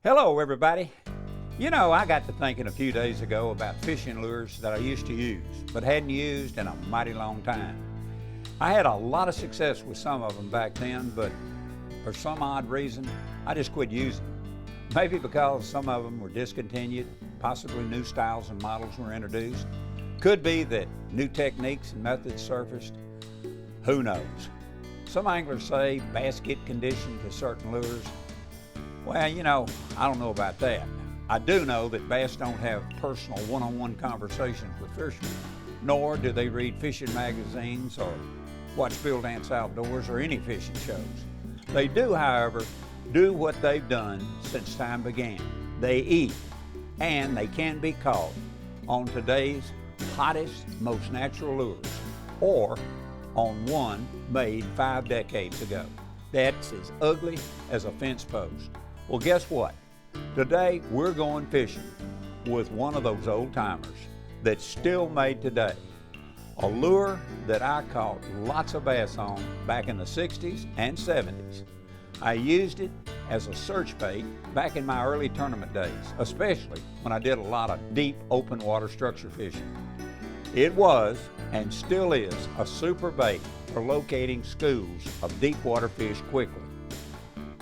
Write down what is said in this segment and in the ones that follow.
Hello everybody. You know, I got to thinking a few days ago about fishing lures that I used to use, but hadn't used in a mighty long time. I had a lot of success with some of them back then, but for some odd reason, I just quit using them. Maybe because some of them were discontinued, possibly new styles and models were introduced. Could be that new techniques and methods surfaced. Who knows? Some anglers say bass get conditioned to certain lures. Well, you know, I don't know about that. I do know that bass don't have personal one-on-one conversations with fishermen, nor do they read fishing magazines or watch Bill Dance Outdoors or any fishing shows. They do, however, do what they've done since time began. They eat, and they can be caught on today's hottest, most natural lures, or on one made 5 decades ago. That's as ugly as a fence post. Well, guess what? Today, we're going fishing with one of those old timers that's still made today. A lure that I caught lots of bass on back in the 60s and 70s. I used it as a search bait back in my early tournament days, especially when I did a lot of deep open water structure fishing. It was, and still is, a super bait for locating schools of deep water fish quickly.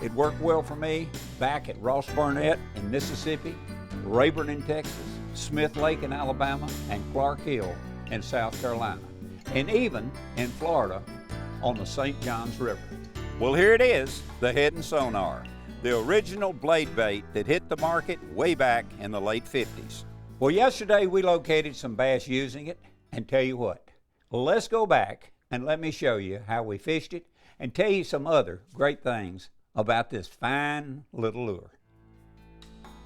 It worked well for me back at Ross Barnett in Mississippi, Rayburn in Texas, Smith Lake in Alabama, and Clark Hill in South Carolina, and even in Florida on the St. Johns River. Well, here it is, the Heddon Sonar, the original blade bait that hit the market way back in the late 50s. Well, yesterday we located some bass using it, and tell you what, let's go back and let me show you how we fished it and tell you some other great things about this fine little lure.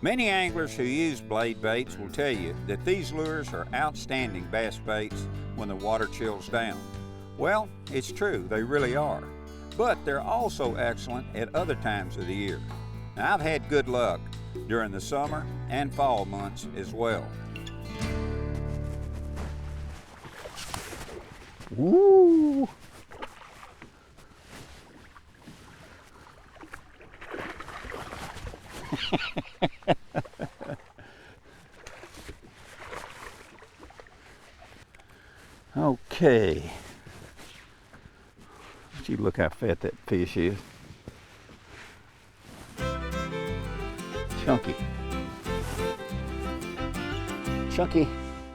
Many anglers who use blade baits will tell you that these lures are outstanding bass baits when the water chills down. Well, it's true, they really are. But they're also excellent at other times of the year. Now, I've had good luck during the summer and fall months as well. Woo! Okay. You look how fat that fish is. Chunky. Chunky.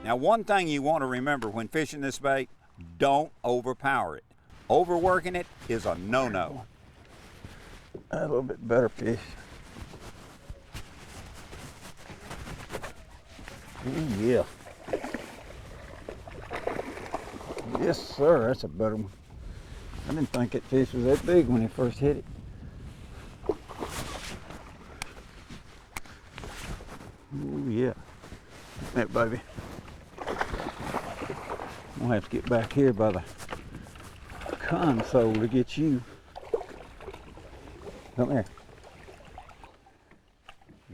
Now, one thing you want to remember when fishing this bait, don't overpower it. Overworking it is a no-no. A little bit better fish. Ooh, yeah. Yes, sir, that's a better one. I didn't think that fish was that big when he first hit it. Ooh, yeah. That baby. I'll have to get back here by the console to get you. Come here.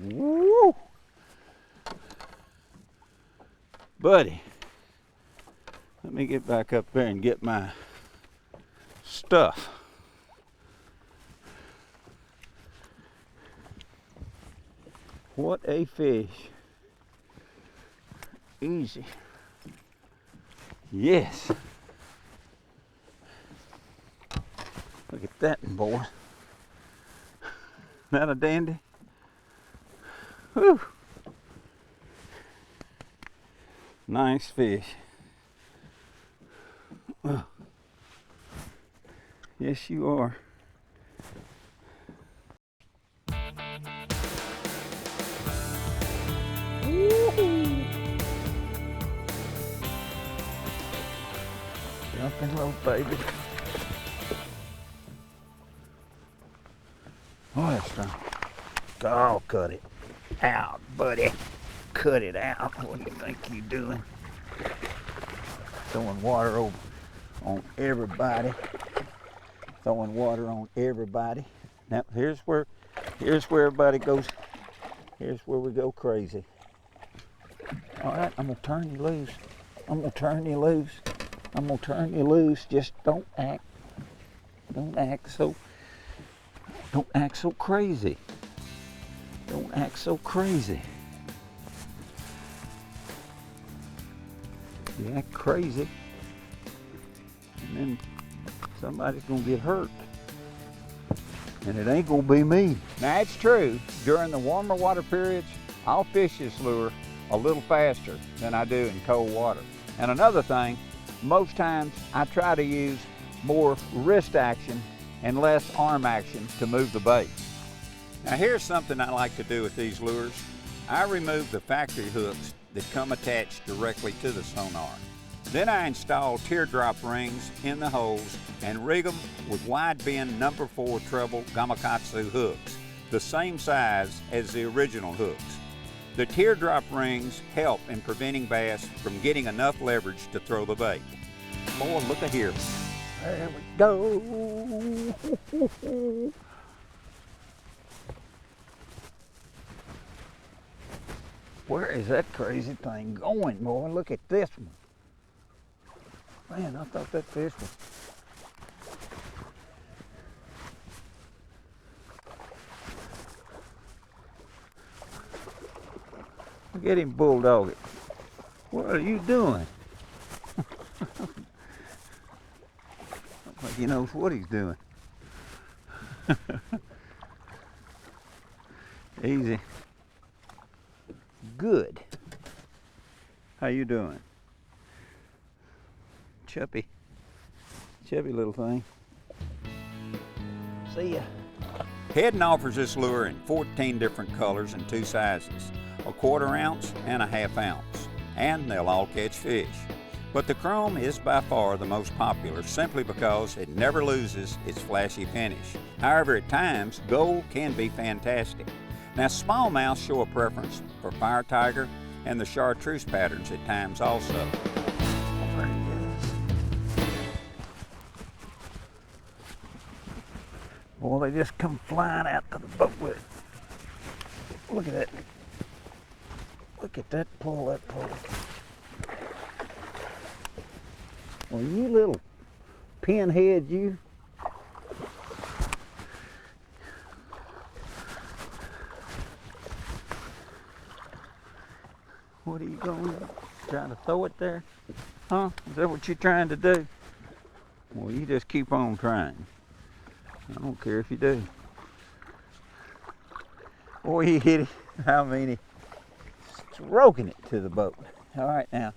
Woo! Buddy, let me get back up there and get my stuff. What a fish. Easy. Yes. Look at that, boy. That a dandy? Whew. Nice fish. Yes, you are. Woo-hoo. Jumping little baby. Oh, that's strong. Oh, cut it out, buddy. Cut it out. What do you think you're doing? Throwing water over on everybody. Throwing water on everybody. Now here's where everybody goes. Here's where we go crazy. All right, I'm gonna turn you loose. I'm gonna turn you loose. I'm gonna turn you loose. Just don't act so crazy. Don't act so crazy. You act crazy, and then somebody's gonna get hurt. And it ain't gonna be me. Now it's true, during the warmer water periods, I'll fish this lure a little faster than I do in cold water. And another thing, most times I try to use more wrist action and less arm action to move the bait. Now here's something I like to do with these lures. I remove the factory hooks that come attached directly to the sonar. Then I install teardrop rings in the holes and rig them with wide bend number 4 treble Gamakatsu hooks, the same size as the original hooks. The teardrop rings help in preventing bass from getting enough leverage to throw the bait. Boy, look at here. There we go. Where is that crazy thing going, boy? Look at this one. Man, I thought that fish was... Look at him bulldog it. What are you doing? Looks like he knows what he's doing. Easy. Good. How you doing? Chubby little thing. See ya. Heddon offers this lure in 14 different colors and 2 sizes, a 1/4 ounce and a 1/2 ounce, and they'll all catch fish. But the chrome is by far the most popular simply because it never loses its flashy finish. However, at times, gold can be fantastic. Now, smallmouths show a preference for fire tiger and the chartreuse patterns at times also. There he is. Boy, they just come flying out to the boat with it. Look at that. Look at that pull, that pull. Well, you little pinhead, you. What are you going? Trying to throw it there? Huh? Is that what you're trying to do? Well, you just keep on trying. I don't care if you do. Boy, he hit it. How many? Stroking it to the boat. All right now.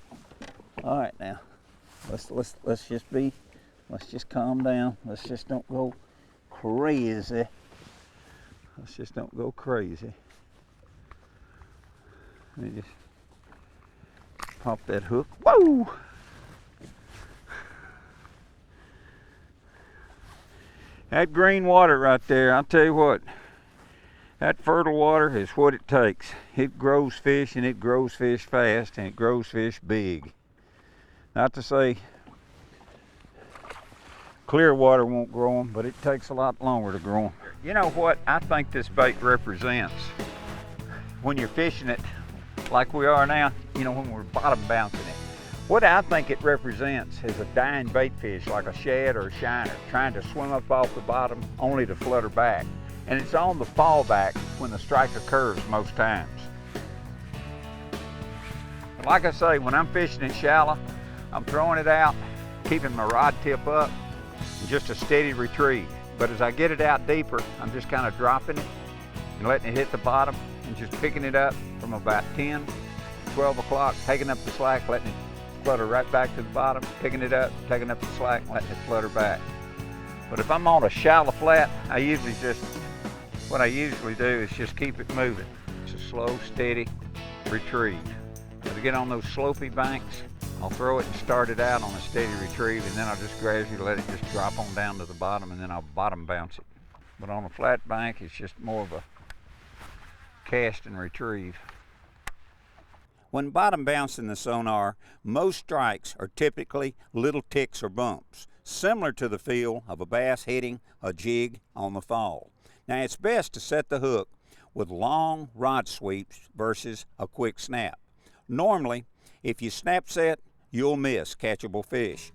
All right now. Let's just calm down. Let's just don't go crazy. Let's just don't go crazy. Let me just pop that hook. Whoa! That green water right there, I'll tell you what, that fertile water is what it takes. It grows fish, and it grows fish fast, and it grows fish big. Not to say clear water won't grow them, but it takes a lot longer to grow them. You know what I think this bait represents? When you're fishing it like we are now, you know, when we're bottom bouncing it. What I think it represents is a dying bait fish like a shad or a shiner trying to swim up off the bottom only to flutter back. And it's on the fallback when the strike occurs most times. And like I say, when I'm fishing it shallow, I'm throwing it out, keeping my rod tip up, and just a steady retrieve. But as I get it out deeper, I'm just kind of dropping it and letting it hit the bottom and just picking it up from about 10, 12 o'clock, taking up the slack, letting it flutter right back to the bottom, picking it up, taking up the slack, letting it flutter back. But if I'm on a shallow flat, what I usually do is just keep it moving. It's a slow, steady retrieve. As I get on those slopey banks, I'll throw it and start it out on a steady retrieve, and then I'll just gradually let it just drop on down to the bottom, and then I'll bottom bounce it. But on a flat bank, it's just more of a cast and retrieve. When bottom bouncing the sonar, most strikes are typically little ticks or bumps, similar to the feel of a bass hitting a jig on the fall. Now it's best to set the hook with long rod sweeps versus a quick snap. Normally, if you snap set, you'll miss catchable fish.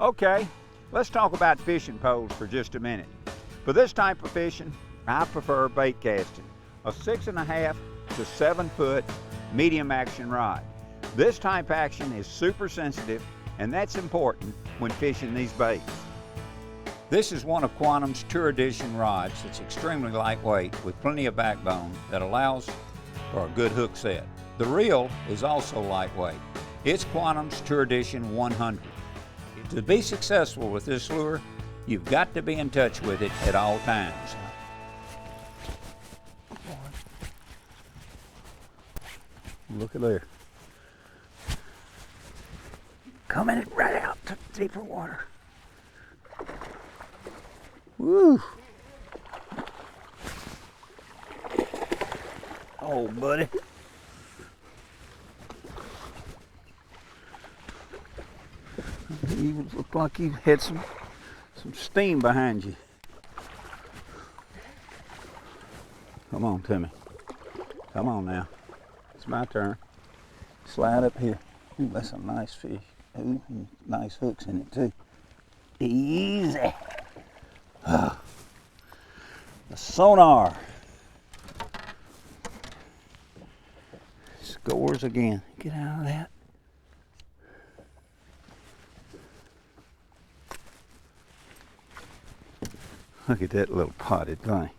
Okay, let's talk about fishing poles for just a minute. For this type of fishing, I prefer bait casting. a 6.5 to 7 foot medium action rod. This type action is super sensitive, and that's important when fishing these baits. This is one of Quantum's Tour Edition rods. It's extremely lightweight with plenty of backbone that allows for a good hook set. The reel is also lightweight. It's Quantum's Tour Edition 100. To be successful with this lure, you've got to be in touch with it at all times. Look at there. Coming it right out to deeper water. Woo! Oh, buddy. You look like you had some steam behind you. Come on, Timmy. Come on now. It's my turn. Slide up here. Ooh, that's a nice fish. Ooh, nice hooks in it too. Easy. The Sonar. Scores again. Get out of that. Look at that little potted thing.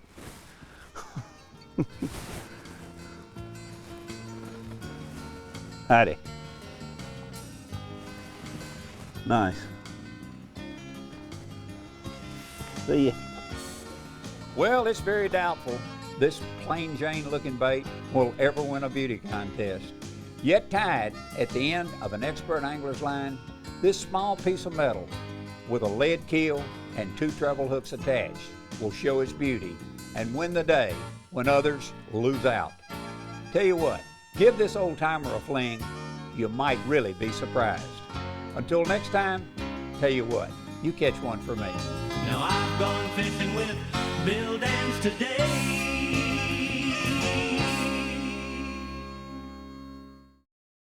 Howdy. Nice. See ya. Well, it's very doubtful this plain Jane looking bait will ever win a beauty contest. Yet tied at the end of an expert angler's line, this small piece of metal with a lead keel and 2 treble hooks attached will show its beauty and win the day when others lose out. Tell you what, give this old timer a fling, you might really be surprised. Until next time, tell you what, you catch one for me. Now I've gone fishing with Bill Dance today.